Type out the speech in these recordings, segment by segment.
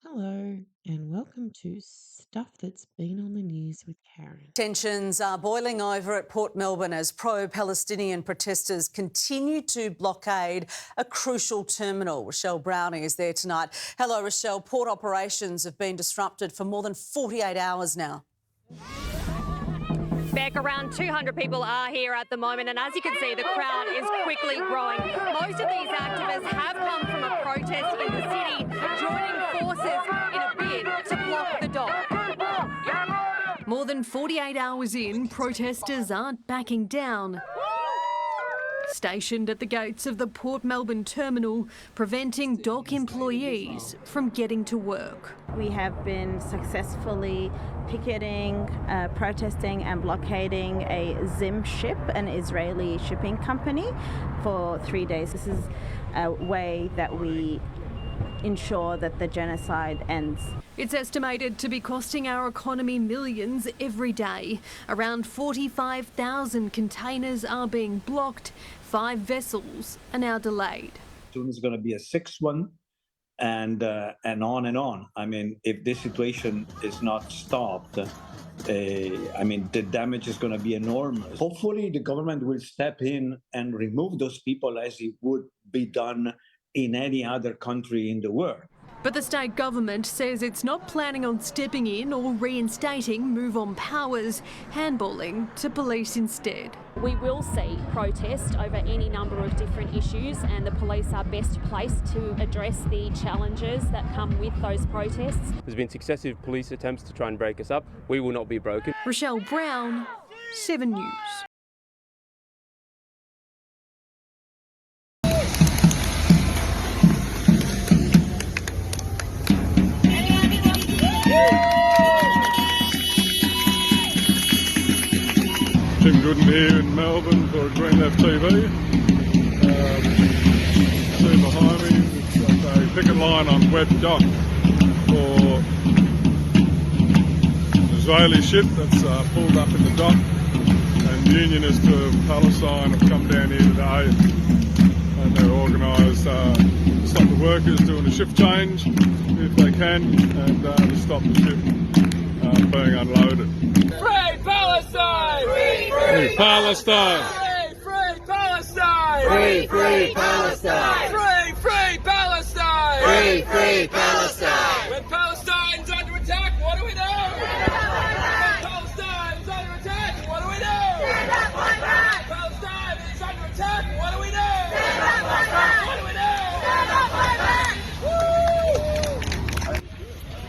Hello, and welcome to Stuff That's Been on the News with Karen. Tensions are boiling over at Port Melbourne as pro-Palestinian protesters continue to blockade a crucial terminal. Rochelle Browning is there tonight. Hello, Rochelle. Port operations have been disrupted for more than 48 hours now. Beck, around 200 people are here at the moment, and as you can see, the crowd is quickly growing. Most of these activists have come from a protest in the city, joining forces in a bid to block the dock. More than 48 hours in, protesters aren't backing down. Stationed at the gates of the Port Melbourne terminal, preventing dock employees from getting to work. We have been successfully picketing, protesting and blockading a Zim ship, an Israeli shipping company, for 3 days. This is a way that we ensure that the genocide ends. It's estimated to be costing our economy millions every day. Around 45,000 containers are being blocked. 5 vessels are now delayed. Soon is going to be a 6th one, and on and on. I mean, if this situation is not stopped, the damage is going to be enormous. Hopefully, the government will step in and remove those people as it would be done in any other country in the world. But the state government says it's not planning on stepping in or reinstating move-on powers, handballing to police instead. We will see protest over any number of different issues, and the police are best placed to address the challenges that come with those protests. There's been successive police attempts to try and break us up. We will not be broken. Rochelle Brown, 7 News. Tim Gooden here in Melbourne for Green Left TV. See behind me, it's got a picket line on Webb Dock for an Israeli ship that's pulled up in the dock, and unionists of Palestine have come down here today and they're organised to stop the workers doing a shift change if they can, and to stop the ship being unloaded. Free Palestine! Free Palestine! Free Palestine! Free Palestine! Free Palestine! Free Palestine! When Palestine's under attack, what do we do? When Palestine's under attack, what do we do? Palestine is under attack, what do we do? What do we do?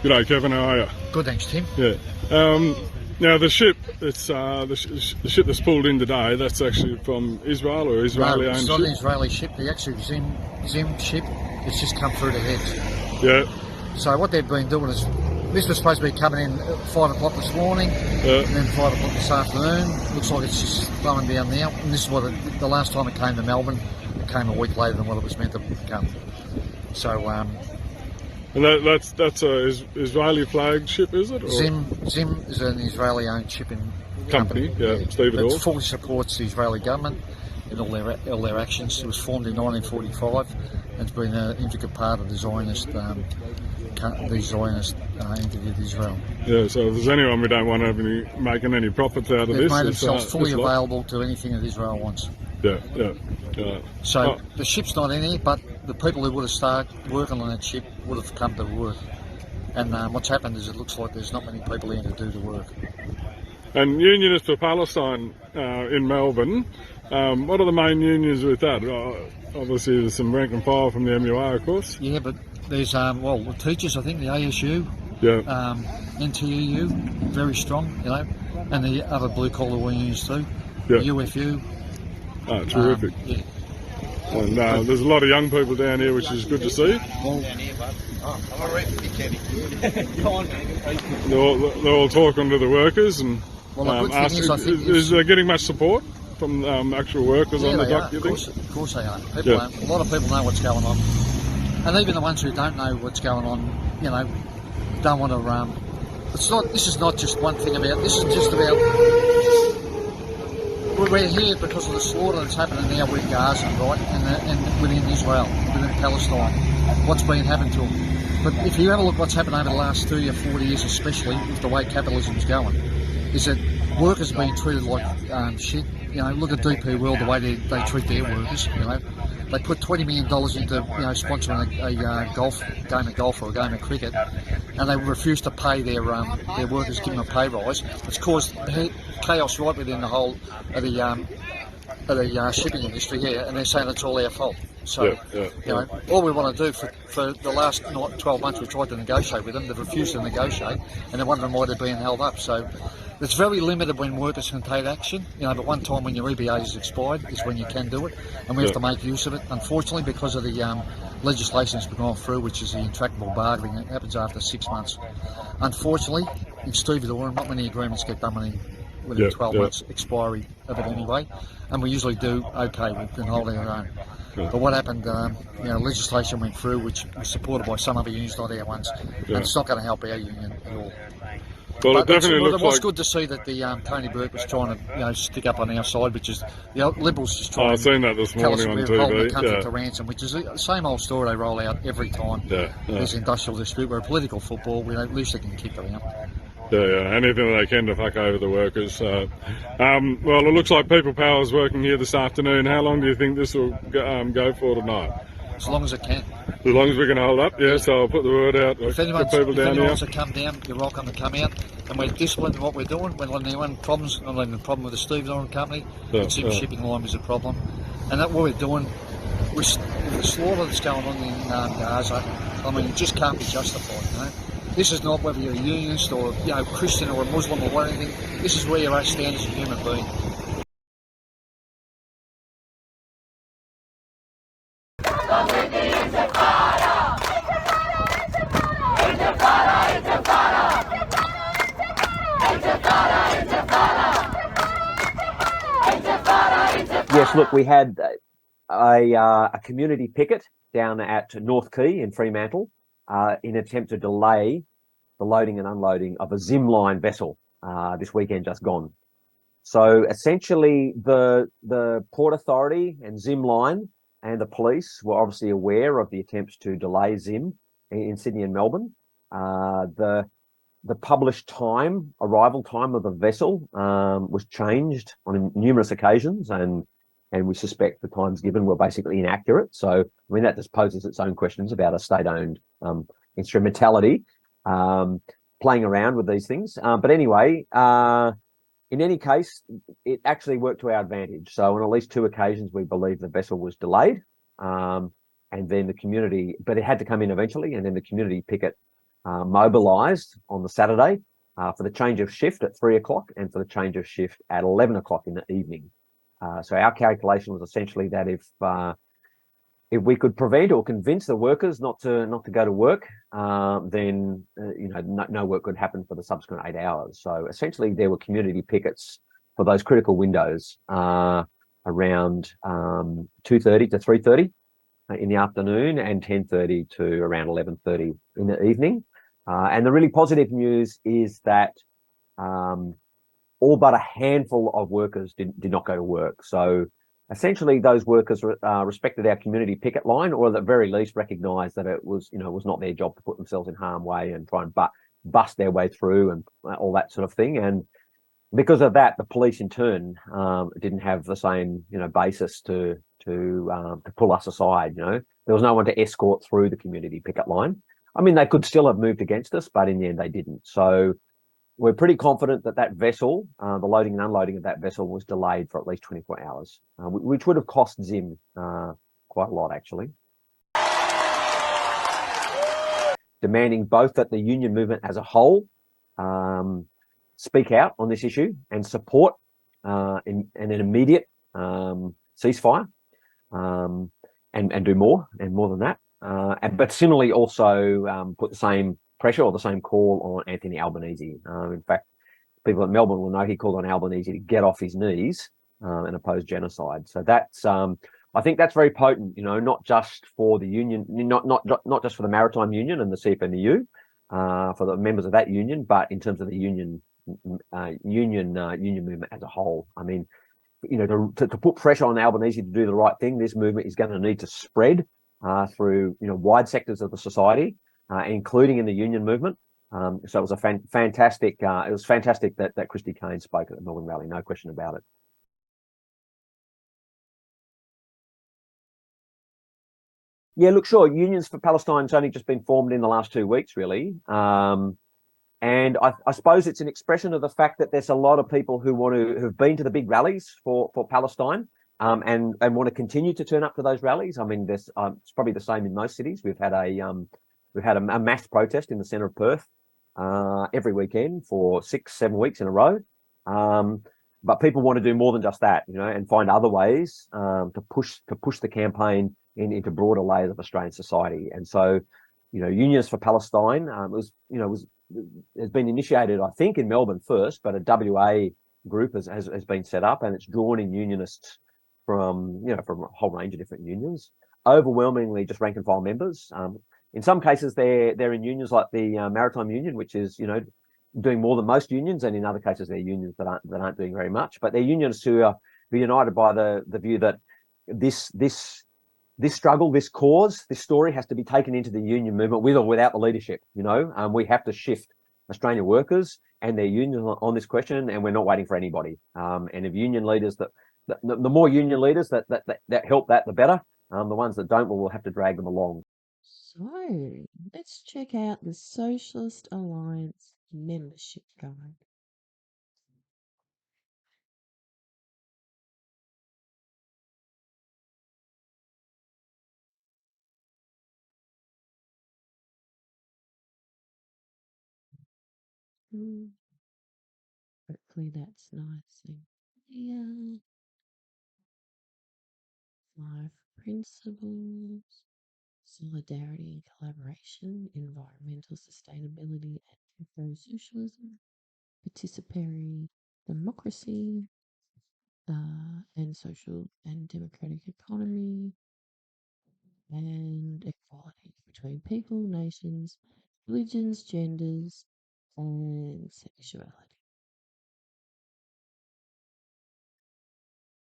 G'day Kevin, how are you? Good, thanks Tim. Yeah. Now the ship, it's the ship that's pulled in today. That's actually from Israel or Israeli owned ship. No, it's not an Israeli ship. The actual Zim ship, it's just come through the heads. Yeah. So what they've been doing is, this was supposed to be coming in at 5 o'clock this morning, and then 5 o'clock this afternoon. Looks like it's just flowing down now. And this is what the last time it came to Melbourne. It came a week later than what it was meant to come. So. And that's a Israeli flagged ship, is it? Or? Zim is an Israeli-owned shipping company. Yeah, it fully supports the Israeli government in all their actions. It was formed in 1945, and it's been an intricate part of the Zionist entity of Israel. Yeah, so if there's anyone we don't want to be making any profits out of They've this, made themselves fully available to anything that Israel wants. Yeah. So the ship's not in here, but the people who would have started working on that ship would have come to work. And what's happened is it looks like there's not many people here to do the work. And Unionists for Palestine in Melbourne, what are the main unions with that? Obviously there's some rank and file from the MUR, of course. Yeah, but there's, the teachers, I think, the ASU, NTEU, very strong, and the other blue-collar unions too, the UFU. Oh, terrific. Yeah. And there's a lot of young people down here, which is good to see. They're all talking to the workers and asking, is there getting much support from actual workers on the dock, you think? Of course they are. A lot of people know what's going on. And even the ones who don't know what's going on, don't want to... This is not just one thing about... This is just about... We're here because of the slaughter that's happening now with Gaza, right, and within Israel, within Palestine. What's been happening to them? But if you have a look what's happened over the last 30 or 40 years, especially with the way capitalism's going, is that workers are being treated like shit. You know, look at DP World, the way they treat their workers. You know, they put $20 million into sponsoring a game of golf or a game of cricket, and they refuse to pay their workers, give them a pay rise. It's caused chaos right within the whole of the shipping industry here, and they're saying it's all our fault. So, all we want to do for the last 12 months, we tried to negotiate with them. They've refused to negotiate, and they're wondering why they're being held up. So, it's very limited when workers can take action. But one time when your EBA is expired is when you can do it, and we have to make use of it. Unfortunately, because of the legislation that's gone through, which is the intractable bargaining, it happens after 6 months. Unfortunately, in stevedore, not many agreements get done within 12 months expiry of it anyway, and we usually do okay. We've been holding our own. But what happened, legislation went through which was supported by some other unions, not our ones, and it's not going to help our union at all. Well, it definitely looks like... It was good to see that the Tony Burke was trying to stick up on our side, which is the Liberals just trying I've seen that this morning on TV. Holding the country to ransom, which is the same old story they roll out every time there's industrial dispute. We're a political football, at least they can kick around. Anything they can to fuck over the workers. Well, it looks like People Power is working here this afternoon. How long do you think this will go for tonight? As long as it can. As long as we can hold up, so I'll put the word out. If anyone wants to come down, you're welcome to come out. And we're disciplined in what we're doing. We're letting anyone problems, not letting the problem with the stevedore company. The shipping line is a problem. And that's what we're doing. With the slaughter that's going on in Gaza, it just can't be justified, This is not whether you're a unionist or Christian or a Muslim or anything. This is where you stand as a human being. Yes, look, we had a community picket down at North Quay in Fremantle in an attempt to delay the loading and unloading of a Zim line vessel this weekend just gone. So essentially the Port Authority and Zim line and the police were obviously aware of the attempts to delay Zim in Sydney and Melbourne. The published arrival time of the vessel was changed on numerous occasions, and we suspect the times given were basically inaccurate. So, that just poses its own questions about a state-owned instrumentality playing around with these things. But anyway, in any case, it actually worked to our advantage. So on at least 2 occasions, we believe the vessel was delayed, and then the community, but it had to come in eventually, and then the community picket mobilised on the Saturday for the change of shift at 3 o'clock and for the change of shift at 11 o'clock in the evening. So our calculation was essentially that if we could prevent or convince the workers not to go to work, then no work could happen for the subsequent 8 hours. So essentially, there were community pickets for those critical windows around 2:30 to 3:30 in the afternoon and 10:30 to around 11:30 in the evening. And the really positive news is that all but a handful of workers did not go to work. So essentially, those workers respected our community picket line, or at the very least recognised that it was not their job to put themselves in harm's way and try and bust their way through and all that sort of thing. And because of that, the police in turn didn't have the same basis to pull us aside. There was no one to escort through the community picket line. They could still have moved against us, but in the end they didn't. So we're pretty confident that vessel, the loading and unloading of that vessel, was delayed for at least 24 hours, which would have cost Zim quite a lot, actually. Demanding both that the union movement as a whole speak out on this issue and support an immediate ceasefire and do more than that. But similarly also put the same pressure or the same call on Anthony Albanese. In fact, people at Melbourne will know he called on Albanese to get off his knees and oppose genocide. So that's, I think that's very potent, not just for the union, not just for the Maritime Union and the CFMEU, for the members of that union, but in terms of the union movement as a whole. To put pressure on Albanese to do the right thing, this movement is going to need to spread through wide sectors of the society. including in the union movement. So it was a fantastic. It was fantastic that Christy Kane spoke at the Melbourne rally. No question about it. Yeah, look, sure. Unions for Palestine's only just been formed in the last 2 weeks, really. And I suppose it's an expression of the fact that there's a lot of people who've been to the big rallies for Palestine, and want to continue to turn up to those rallies. I mean, there's it's probably the same in most cities. We've had a mass protest in the centre of Perth every weekend for 6-7 weeks in a row. But people want to do more than just that, and find other ways to push the campaign into broader layers of Australian society. And so, Unions for Palestine has been initiated, I think, in Melbourne first, but a WA group has been set up, and it's drawn in unionists from a whole range of different unions, overwhelmingly just rank and file members. In some cases, they're in unions like the Maritime Union, which is doing more than most unions, and in other cases, they're unions that aren't doing very much. But they're unionists who are united by the view that this struggle, this cause, this story has to be taken into the union movement with or without the leadership. We have to shift Australian workers and their unions on this question, and we're not waiting for anybody. And if union leaders the more union leaders that help that, the better. The ones that don't, we'll have to drag them along. So let's check out the Socialist Alliance membership guide. Hopefully that's nice and clear. 5 principles: solidarity and collaboration, environmental sustainability and eco-socialism, participatory democracy, and social and democratic economy, and equality between people, nations, religions, genders, and sexuality.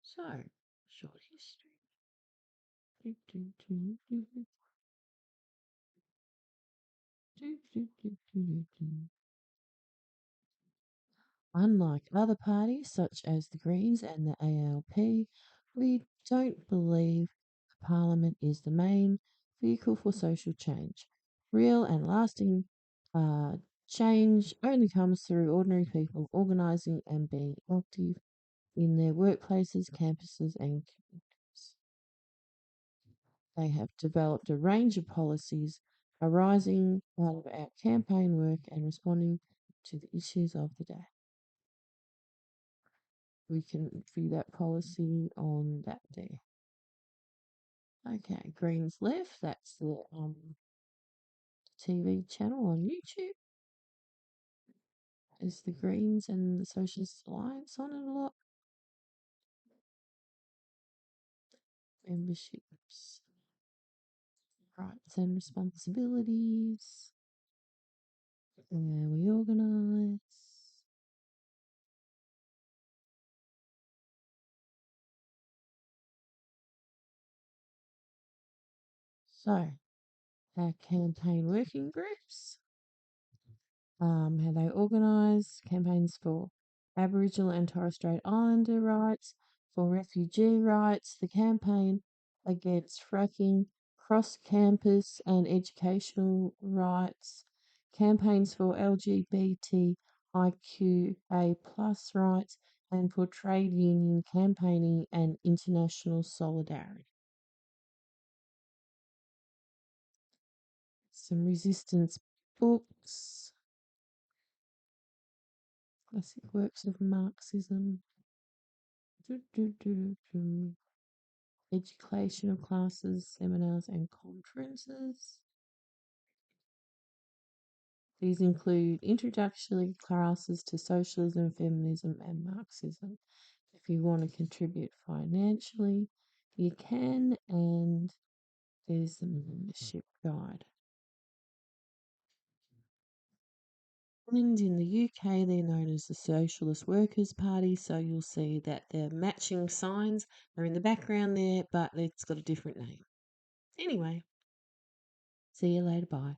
So, short history. Unlike other parties such as the Greens and the ALP, we don't believe Parliament is the main vehicle for social change. Real and lasting change only comes through ordinary people organising and being active in their workplaces, campuses, and communities. They have developed a range of policies arising out of our campaign work and responding to the issues of the day. We can view that policy on that there. Okay, Greens Left, that's the TV channel on YouTube. Is the Greens and the Socialist Alliance on it a lot? Memberships, rights and responsibilities, where we organise. So, our campaign working groups, how they organise campaigns for Aboriginal and Torres Strait Islander rights, for refugee rights, the campaign against fracking, cross-campus and educational rights, campaigns for LGBTIQA+ rights, and for trade union campaigning and international solidarity. Some resistance books, classic works of Marxism, educational classes, seminars and conferences. These include introductory classes to socialism, feminism and Marxism. If you want to contribute financially, you can, and there's the membership guide. And in the UK, they're known as the Socialist Workers' Party, so you'll see that their matching signs are in the background there, but it's got a different name. Anyway, see you later, bye.